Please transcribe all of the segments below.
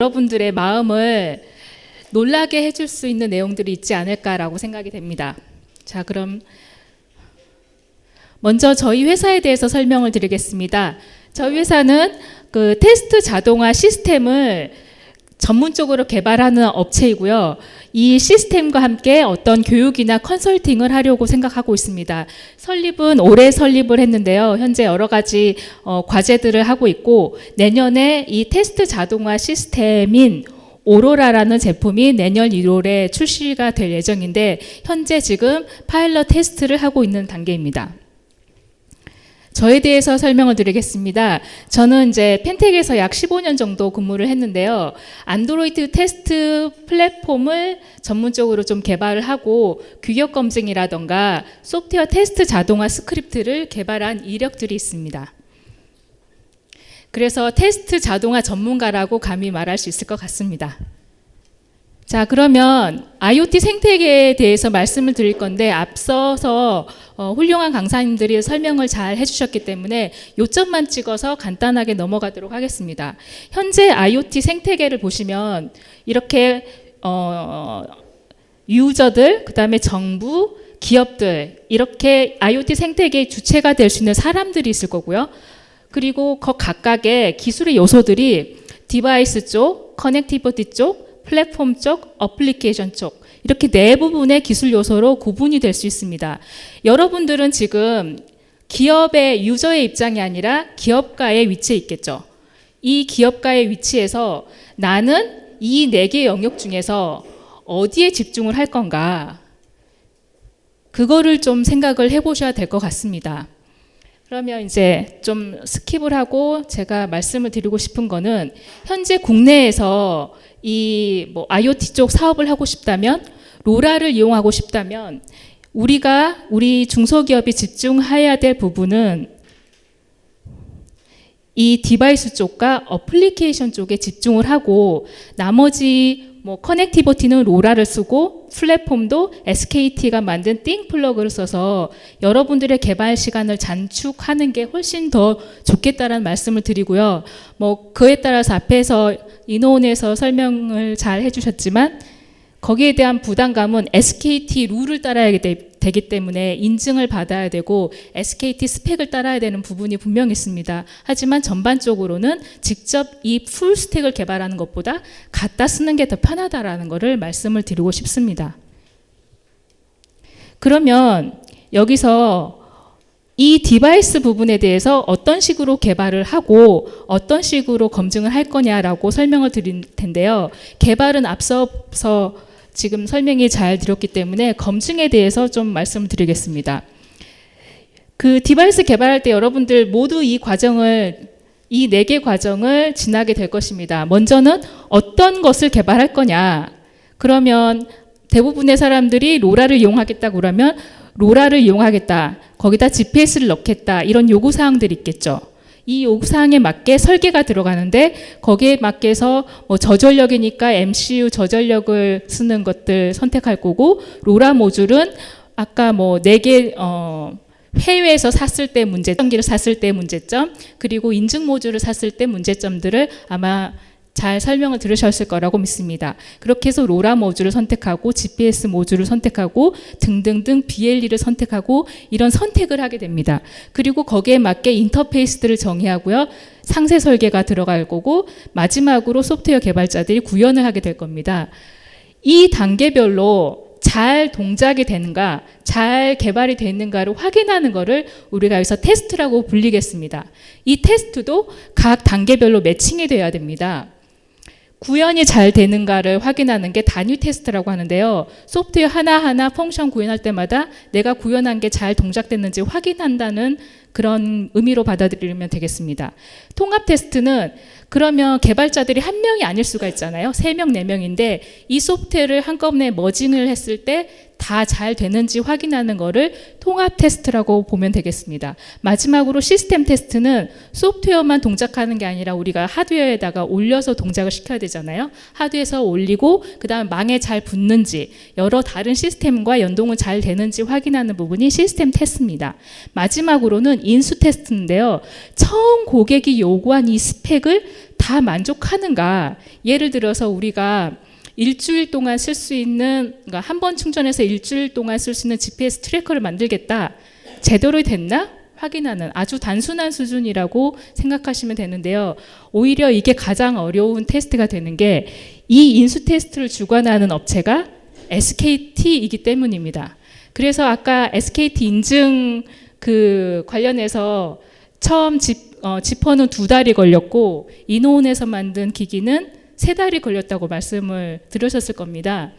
여러분들의 마음을 놀라게 해줄 수 있는 내용들이 있지 않을까라고 생각이 됩니다. 자, 그럼 먼저 저희 회사에 대해서 설명을 드리겠습니다. 저희 회사는 그 테스트 자동화 시스템을 전문적으로 개발하는 업체이고요. 이 시스템과 함께 어떤 교육이나 컨설팅을 하려고 생각하고 있습니다. 올해 설립을 했는데요. 현재 여러 가지 과제들을 하고 있고, 내년에 이 테스트 자동화 시스템인 오로라라는 제품이 내년 1월에 출시가 될 예정인데, 현재 지금 파일럿 테스트를 하고 있는 단계입니다. 저에 대해서 설명을 드리겠습니다. 저는 이제 펜텍에서 약 15년 정도 근무를 했는데요. 안드로이드 테스트 플랫폼을 전문적으로 좀 개발을 하고 규격 검증이라던가 소프트웨어 테스트 자동화 스크립트를 개발한 이력들이 있습니다. 그래서 테스트 자동화 전문가라고 감히 말할 수 있을 것 같습니다. 자, 그러면 IoT 생태계에 대해서 말씀을 드릴 건데, 앞서서 훌륭한 강사님들이 설명을 잘 해주셨기 때문에 요점만 찍어서 간단하게 넘어가도록 하겠습니다. 현재 IoT 생태계를 보시면 이렇게 유저들, 그 다음에 정부, 기업들, 이렇게 IoT 생태계의 주체가 될 수 있는 사람들이 있을 거고요. 그리고 그 각각의 기술의 요소들이 디바이스 쪽, 커넥티비티 쪽, 플랫폼 쪽, 어플리케이션 쪽, 이렇게 네 부분의 기술 요소로 구분이 될 수 있습니다. 여러분들은 지금 기업의 유저의 입장이 아니라 기업가의 위치에 있겠죠. 이 기업가의 위치에서 나는 이 네 개의 영역 중에서 어디에 집중을 할 건가, 그거를 좀 생각을 해보셔야 될 것 같습니다. 그러면 이제 좀 스킵을 하고 제가 말씀을 드리고 싶은 거는, 현재 국내에서 이 IoT 쪽 사업을 하고 싶다면, 로라를 이용하고 싶다면, 우리 중소기업이 집중해야 될 부분은 이 디바이스 쪽과 어플리케이션 쪽에 집중을 하고, 나머지 커넥티비티는 로라를 쓰고 플랫폼도 SKT가 만든 띵 플러그를 써서 여러분들의 개발 시간을 단축하는 게 훨씬 더 좋겠다라는 말씀을 드리고요. 그에 따라서 앞에서 인호원에서 설명을 잘 해주셨지만, 거기에 대한 부담감은 SKT 룰을 따라야 되기 때문에 인증을 받아야 되고 SKT 스펙을 따라야 되는 부분이 분명히 있습니다. 하지만 전반적으로는 직접 이 풀 스택을 개발하는 것보다 갖다 쓰는 게 더 편하다라는 것을 말씀을 드리고 싶습니다. 그러면 여기서 이 디바이스 부분에 대해서 어떤 식으로 개발을 하고 어떤 식으로 검증을 할 거냐라고 설명을 드릴 텐데요. 개발은 앞서서 지금 설명이 잘 드렸기 때문에 검증에 대해서 좀 말씀을 드리겠습니다. 그 디바이스 개발할 때 여러분들 모두 이 네 개 과정을 지나게 될 것입니다. 먼저는 어떤 것을 개발할 거냐. 그러면 대부분의 사람들이 로라를 이용하겠다 그러면 로라를 이용하겠다, 거기다 GPS를 넣겠다, 이런 요구사항들이 있겠죠. 이 요구사항에 맞게 설계가 들어가는데, 거기에 맞게서 저전력이니까 MCU 저전력을 쓰는 것들 선택할 거고, 로라 모듈은 아까 4개 해외에서 샀을 때 문제점기를 샀을 때 문제점, 그리고 인증 모듈을 샀을 때 문제점들을 아마 잘 설명을 들으셨을 거라고 믿습니다. 그렇게 해서 로라 모듈을 선택하고 GPS 모듈을 선택하고 등등등 BLE를 선택하고 이런 선택을 하게 됩니다. 그리고 거기에 맞게 인터페이스들을 정의하고요. 상세 설계가 들어갈 거고, 마지막으로 소프트웨어 개발자들이 구현을 하게 될 겁니다. 이 단계별로 잘 동작이 되는가, 잘 개발이 되는가를 확인하는 것을 우리가 여기서 테스트라고 불리겠습니다. 이 테스트도 각 단계별로 매칭이 돼야 됩니다. 구현이 잘 되는가를 확인하는 게 단위 테스트라고 하는데요. 소프트웨어 하나하나 펑션 구현할 때마다 내가 구현한 게 잘 동작됐는지 확인한다는 그런 의미로 받아들이면 되겠습니다. 통합 테스트는 그러면 개발자들이 한 명이 아닐 수가 있잖아요. 3명, 4명인데 이 소프트웨어를 한꺼번에 머징을 했을 때 다 잘 되는지 확인하는 거를 통합 테스트라고 보면 되겠습니다. 마지막으로 시스템 테스트는 소프트웨어만 동작하는 게 아니라 우리가 하드웨어에다가 올려서 동작을 시켜야 되잖아요. 하드웨어에서 올리고 그 다음 망에 잘 붙는지, 여러 다른 시스템과 연동은 잘 되는지 확인하는 부분이 시스템 테스트입니다. 마지막으로는 인수 테스트인데요. 처음 고객이 요구한 이 스펙을 다 만족하는가? 예를 들어서 우리가 일주일 동안 쓸 수 있는, 그러니까 한 번 충전해서 일주일 동안 쓸 수 있는 GPS 트래커를 만들겠다. 제대로 됐나? 확인하는 아주 단순한 수준이라고 생각하시면 되는데요. 오히려 이게 가장 어려운 테스트가 되는 게 이 인수 테스트를 주관하는 업체가 SKT이기 때문입니다. 그래서 아까 SKT 인증 그 관련해서 처음 지퍼는 2달이 걸렸고 이노온에서 만든 기기는 3달이 걸렸다고 말씀을 들으셨을 겁니다.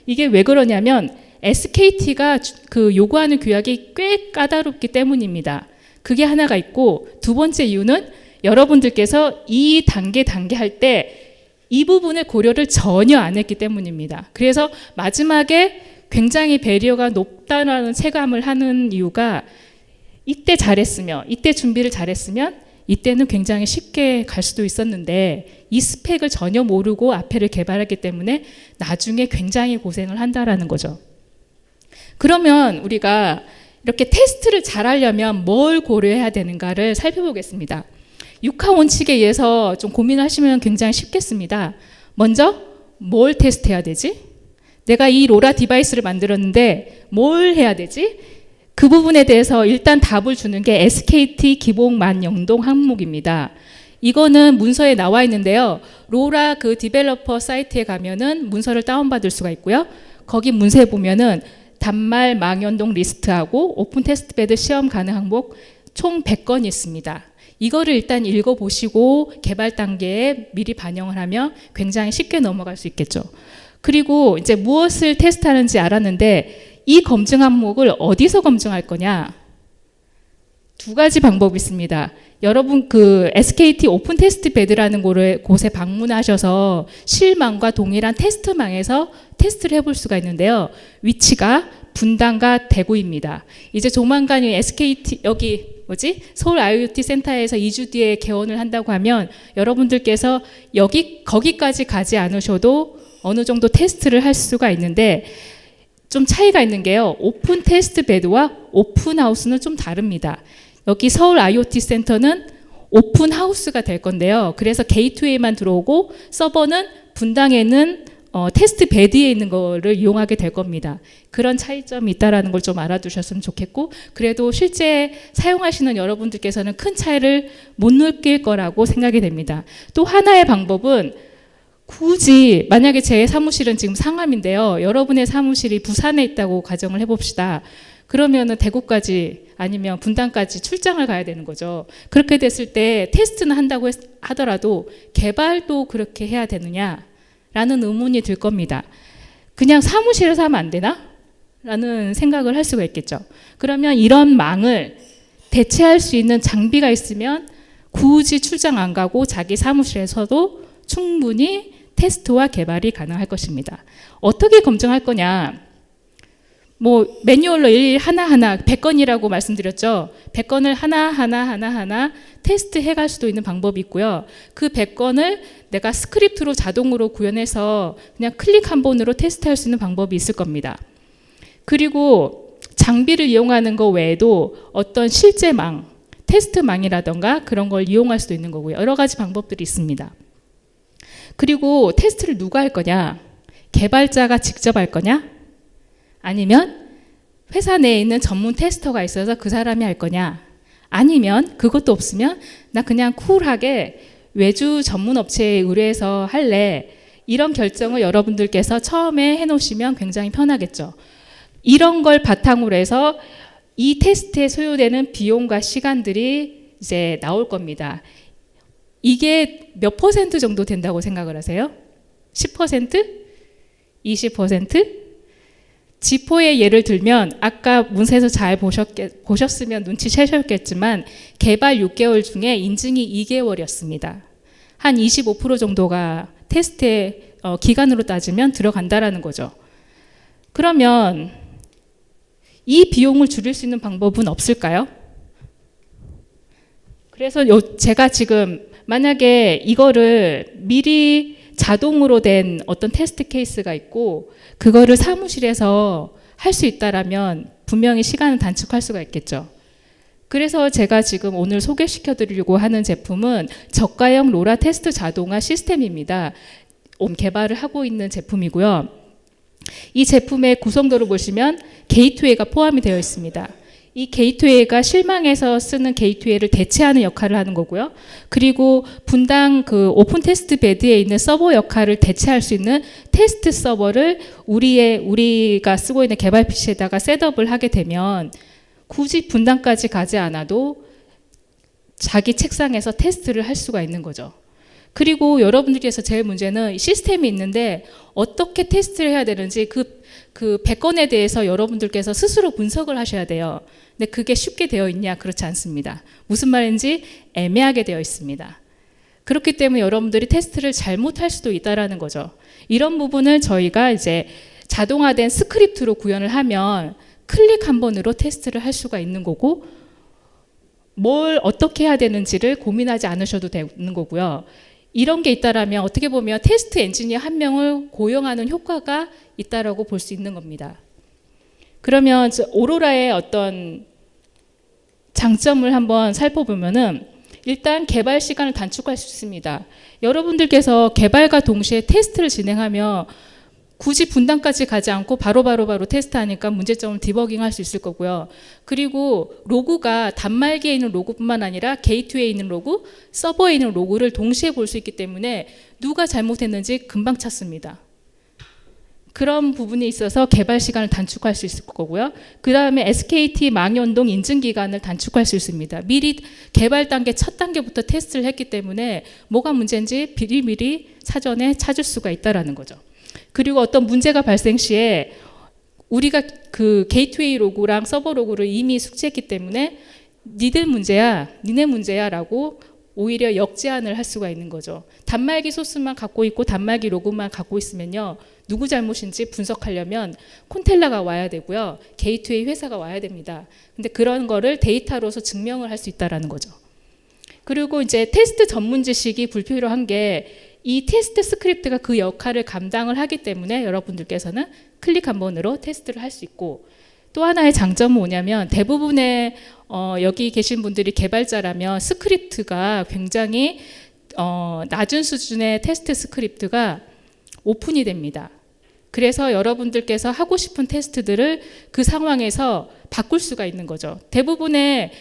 이게 왜 그러냐면 SKT가 그 요구하는 규약이 꽤 까다롭기 때문입니다. 그게 하나가 있고, 두 번째 이유는 여러분들께서 이 단계 할 때 이 부분의 고려를 전혀 안 했기 때문입니다. 그래서 마지막에 굉장히 배리어가 높다는 체감을 하는 이유가 이때 잘했으면, 이때 준비를 잘했으면 이때는 굉장히 쉽게 갈 수도 있었는데 이 스펙을 전혀 모르고 앞에를 개발했기 때문에 나중에 굉장히 고생을 한다라는 거죠. 그러면 우리가 이렇게 테스트를 잘하려면 뭘 고려해야 되는가를 살펴보겠습니다. 6하 원칙에 의해서 좀 고민하시면 굉장히 쉽겠습니다. 먼저 뭘 테스트해야 되지? 내가 이 로라 디바이스를 만들었는데 뭘 해야 되지? 그 부분에 대해서 일단 답을 주는 게 SKT 기본 영동 항목입니다. 이거는 문서에 나와 있는데요. 로라 그 디벨로퍼 사이트에 가면은 문서를 다운받을 수가 있고요. 거기 문서에 보면은 단말 망연동 리스트하고 오픈 테스트베드 시험 가능 항목 총 100건이 있습니다. 이거를 일단 읽어보시고 개발 단계에 미리 반영을 하면 굉장히 쉽게 넘어갈 수 있겠죠. 그리고 이제 무엇을 테스트하는지 알았는데 이 검증 항목을 어디서 검증할 거냐? 2가지 방법이 있습니다. 여러분 그 SKT 오픈 테스트 베드라는 곳에 방문하셔서 실망과 동일한 테스트망에서 테스트를 해볼 수가 있는데요. 위치가 분당과 대구입니다. 이제 조만간 SKT 여기 서울 IoT 센터에서 2주 뒤에 개원을 한다고 하면 여러분들께서 거기까지 가지 않으셔도 어느 정도 테스트를 할 수가 있는데 좀 차이가 있는 게요. 오픈 테스트 베드와 오픈 하우스는 좀 다릅니다. 여기 서울 IoT 센터는 오픈 하우스가 될 건데요. 그래서 게이트웨이만 들어오고 서버는 분당에는 테스트 베드에 있는 거를 이용하게 될 겁니다. 그런 차이점이 있다는 걸 좀 알아두셨으면 좋겠고, 그래도 실제 사용하시는 여러분들께서는 큰 차이를 못 느낄 거라고 생각이 됩니다. 또 하나의 방법은 굳이 만약에 제 사무실은 지금 상암인데요. 여러분의 사무실이 부산에 있다고 가정을 해봅시다. 그러면은 대구까지 아니면 분당까지 출장을 가야 되는 거죠. 그렇게 됐을 때 테스트는 한다고 하더라도 개발도 그렇게 해야 되느냐라는 의문이 들 겁니다. 그냥 사무실에서 하면 안 되나? 라는 생각을 할 수가 있겠죠. 그러면 이런 망을 대체할 수 있는 장비가 있으면 굳이 출장 안 가고 자기 사무실에서도 충분히 테스트와 개발이 가능할 것입니다. 어떻게 검증할 거냐? 매뉴얼로 일일이 하나하나 100건이라고 말씀드렸죠. 100건을 하나하나 테스트 해갈 수도 있는 방법이 있고요. 그 100건을 내가 스크립트로 자동으로 구현해서 그냥 클릭 한 번으로 테스트할 수 있는 방법이 있을 겁니다. 그리고 장비를 이용하는 것 외에도 어떤 실제 테스트망이라던가 그런 걸 이용할 수도 있는 거고요. 여러 가지 방법들이 있습니다. 그리고 테스트를 누가 할 거냐? 개발자가 직접 할 거냐? 아니면 회사 내에 있는 전문 테스터가 있어서 그 사람이 할 거냐? 아니면 그것도 없으면 나 그냥 쿨하게 외주 전문 업체에 의뢰해서 할래. 이런 결정을 여러분들께서 처음에 해놓으시면 굉장히 편하겠죠. 이런 걸 바탕으로 해서 이 테스트에 소요되는 비용과 시간들이 이제 나올 겁니다. 이게 몇 % 정도 된다고 생각을 하세요? 10%? 20%? 지포의 예를 들면 아까 문서에서 잘 보셨으면 눈치채셨겠지만 개발 6개월 중에 인증이 2개월이었습니다. 한 25% 정도가 테스트의 기간으로 따지면 들어간다라는 거죠. 그러면 이 비용을 줄일 수 있는 방법은 없을까요? 그래서 제가 지금 만약에 이거를 미리 자동으로 된 어떤 테스트 케이스가 있고 그거를 사무실에서 할 수 있다라면 분명히 시간을 단축할 수가 있겠죠. 그래서 제가 지금 오늘 소개시켜 드리려고 하는 제품은 저가형 로라 테스트 자동화 시스템입니다. 개발을 하고 있는 제품이고요. 이 제품의 구성도를 보시면 게이트웨이가 포함이 되어 있습니다. 이 게이트웨이가 실망에서 쓰는 게이트웨이를 대체하는 역할을 하는 거고요. 그리고 분당 그 오픈 테스트 베드에 있는 서버 역할을 대체할 수 있는 테스트 서버를 우리가 쓰고 있는 개발 PC에다가 셋업을 하게 되면 굳이 분당까지 가지 않아도 자기 책상에서 테스트를 할 수가 있는 거죠. 그리고 여러분들께서 제일 문제는 시스템이 있는데 어떻게 테스트를 해야 되는지 그 배건에 대해서 여러분들께서 스스로 분석을 하셔야 돼요. 근데 그게 쉽게 되어 있냐? 그렇지 않습니다. 무슨 말인지 애매하게 되어 있습니다. 그렇기 때문에 여러분들이 테스트를 잘못할 수도 있다라는 거죠. 이런 부분을 저희가 이제 자동화된 스크립트로 구현을 하면 클릭 한 번으로 테스트를 할 수가 있는 거고, 뭘 어떻게 해야 되는지를 고민하지 않으셔도 되는 거고요. 이런 게 있다라면 어떻게 보면 테스트 엔지니어 한 명을 고용하는 효과가 있다라고 볼 수 있는 겁니다. 그러면 오로라의 어떤 장점을 한번 살펴보면은 일단 개발 시간을 단축할 수 있습니다. 여러분들께서 개발과 동시에 테스트를 진행하면 굳이 분당까지 가지 않고 바로 테스트하니까 문제점을 디버깅할 수 있을 거고요. 그리고 로그가 단말기에 있는 로그뿐만 아니라 게이트웨이에 있는 로그, 서버에 있는 로그를 동시에 볼 수 있기 때문에 누가 잘못했는지 금방 찾습니다. 그런 부분이 있어서 개발 시간을 단축할 수 있을 거고요. 그 다음에 SKT 망연동 인증 기간을 단축할 수 있습니다. 미리 개발 단계 첫 단계부터 테스트를 했기 때문에 뭐가 문제인지 미리 사전에 찾을 수가 있다라는 거죠. 그리고 어떤 문제가 발생 시에 우리가 그 게이트웨이 로그랑 서버 로그를 이미 숙지했기 때문에 니네 문제야 라고 오히려 역제안을 할 수가 있는 거죠. 단말기 소스만 갖고 있고 단말기 로그만 갖고 있으면요, 누구 잘못인지 분석하려면 콘텔라가 와야 되고요, 게이트웨이 회사가 와야 됩니다. 근데 그런 거를 데이터로서 증명을 할 수 있다라는 거죠. 그리고 이제 테스트 전문 지식이 불필요한 게 이 테스트 스크립트가 그 역할을 감당을 하기 때문에 여러분들께서는 클릭 한 번으로 테스트를 할 수 있고, 또 하나의 장점은 뭐냐면 대부분의 여기 계신 분들이 개발자라면 스크립트가 굉장히 낮은 수준의 테스트 스크립트가 오픈이 됩니다. 그래서 여러분들께서 하고 싶은 테스트들을 그 상황에서 바꿀 수가 있는 거죠. 대부분의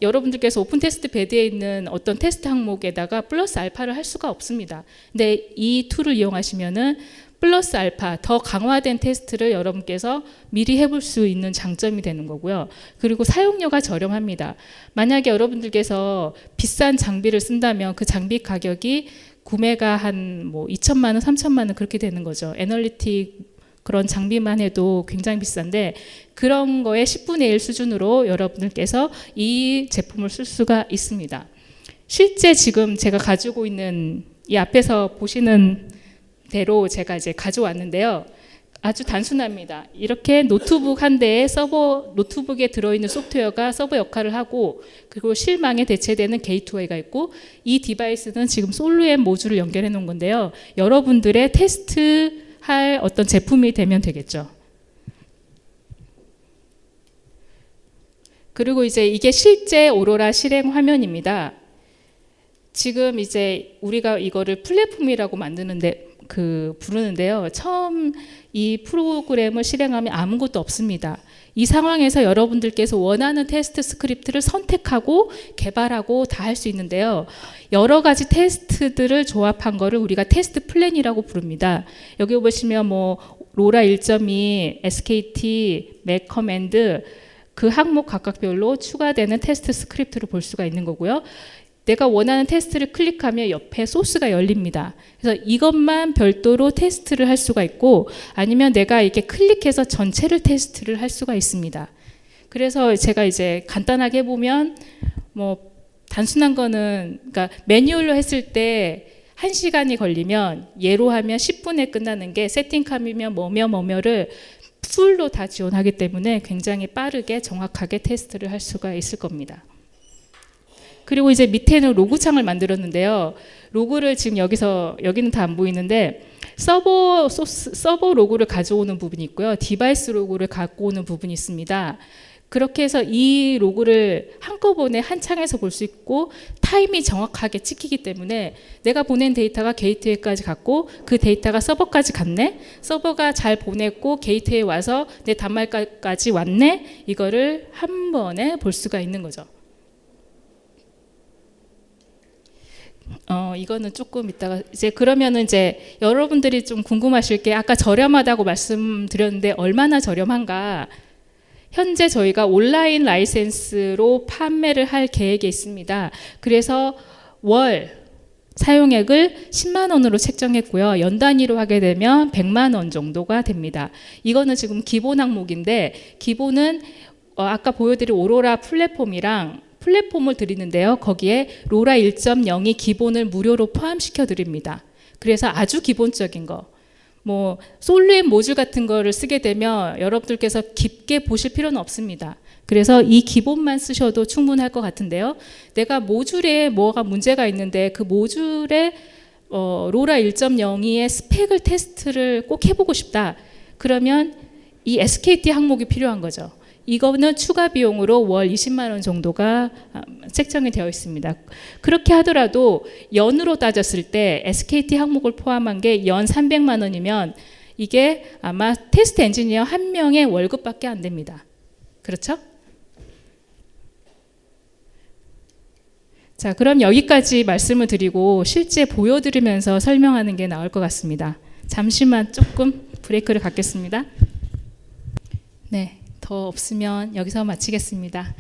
여러분들께서 오픈 테스트 베드에 있는 어떤 테스트 항목에다가 플러스 알파를 할 수가 없습니다. 근데 이 툴을 이용하시면은 플러스 알파 더 강화된 테스트를 여러분께서 미리 해볼 수 있는 장점이 되는 거고요. 그리고 사용료가 저렴합니다. 만약에 여러분들께서 비싼 장비를 쓴다면 그 장비 가격이 구매가 한 뭐 2천만 원, 3천만 원 그렇게 되는 거죠. 애널리틱 그런 장비만 해도 굉장히 비싼데 그런 거의 10분의 1 수준으로 여러분들께서 이 제품을 쓸 수가 있습니다. 실제 지금 제가 가지고 있는 이 앞에서 보시는 대로 제가 이제 가져왔는데요. 아주 단순합니다. 이렇게 노트북 한 대에 노트북에 들어있는 소프트웨어가 서버 역할을 하고, 그리고 실망에 대체되는 게이트웨이가 있고, 이 디바이스는 지금 솔루엠 모듈을 연결해 놓은 건데요. 여러분들의 테스트할 어떤 제품이 되면 되겠죠. 그리고 이제 이게 실제 오로라 실행 화면입니다. 지금 이제 우리가 이거를 플랫폼이라고 부르는데요. 처음 이 프로그램을 실행하면 아무것도 없습니다. 이 상황에서 여러분들께서 원하는 테스트 스크립트를 선택하고 개발하고 다 할 수 있는데요. 여러 가지 테스트들을 조합한 거를 우리가 테스트 플랜이라고 부릅니다. 여기 보시면 뭐 로라 1.2, SKT, 맥 커맨드 그 항목 각각별로 추가되는 테스트 스크립트를 볼 수가 있는 거고요. 내가 원하는 테스트를 클릭하면 옆에 소스가 열립니다. 그래서 이것만 별도로 테스트를 할 수가 있고, 아니면 내가 이렇게 클릭해서 전체를 테스트를 할 수가 있습니다. 그래서 제가 이제 간단하게 해보면 뭐 단순한 거는, 그러니까 매뉴얼로 했을 때 1시간이 걸리면 예로 하면 10분에 끝나는 게 세팅하면 뭐며를 풀로 다 지원하기 때문에 굉장히 빠르게 정확하게 테스트를 할 수가 있을 겁니다. 그리고 이제 밑에는 로그 창을 만들었는데요. 로그를 지금 여기는 다 안 보이는데 서버 로그를 가져오는 부분이 있고요. 디바이스 로그를 갖고 오는 부분이 있습니다. 그렇게 해서 이 로그를 한꺼번에 한 창에서 볼 수 있고 타임이 정확하게 찍히기 때문에 내가 보낸 데이터가 게이트웨이까지 갔고 그 데이터가 서버까지 갔네, 서버가 잘 보냈고 게이트웨이에 와서 내 단말까지 왔네, 이거를 한 번에 볼 수가 있는 거죠. 이거는 조금 이따가 이제 그러면은 이제 여러분들이 좀 궁금하실 게, 아까 저렴하다고 말씀드렸는데 얼마나 저렴한가? 현재 저희가 온라인 라이센스로 판매를 할 계획에 있습니다. 그래서 월 사용액을 10만 원으로 책정했고요. 연 단위로 하게 되면 100만 원 정도가 됩니다. 이거는 지금 기본 항목인데, 기본은 아까 보여드린 오로라 플랫폼이랑 플랫폼을 드리는데요. 거기에 로라 1.0이 기본을 무료로 포함시켜 드립니다. 그래서 아주 기본적인 거, 뭐 솔루엠 모듈 같은 거를 쓰게 되면 여러분들께서 깊게 보실 필요는 없습니다. 그래서 이 기본만 쓰셔도 충분할 것 같은데요. 내가 모듈에 뭐가 문제가 있는데 그 모듈에 로라 1.02의 스펙을 테스트를 꼭 해보고 싶다. 그러면 이 SKT 항목이 필요한 거죠. 이거는 추가 비용으로 월 20만 원 정도가 책정이 되어 있습니다. 그렇게 하더라도 연으로 따졌을 때 SKT 항목을 포함한 게 연 300만 원이면 이게 아마 테스트 엔지니어 한 명의 월급밖에 안 됩니다. 그렇죠? 자, 그럼 여기까지 말씀을 드리고 실제 보여드리면서 설명하는 게 나을 것 같습니다. 잠시만 조금 브레이크를 갖겠습니다. 네. 더 없으면 여기서 마치겠습니다.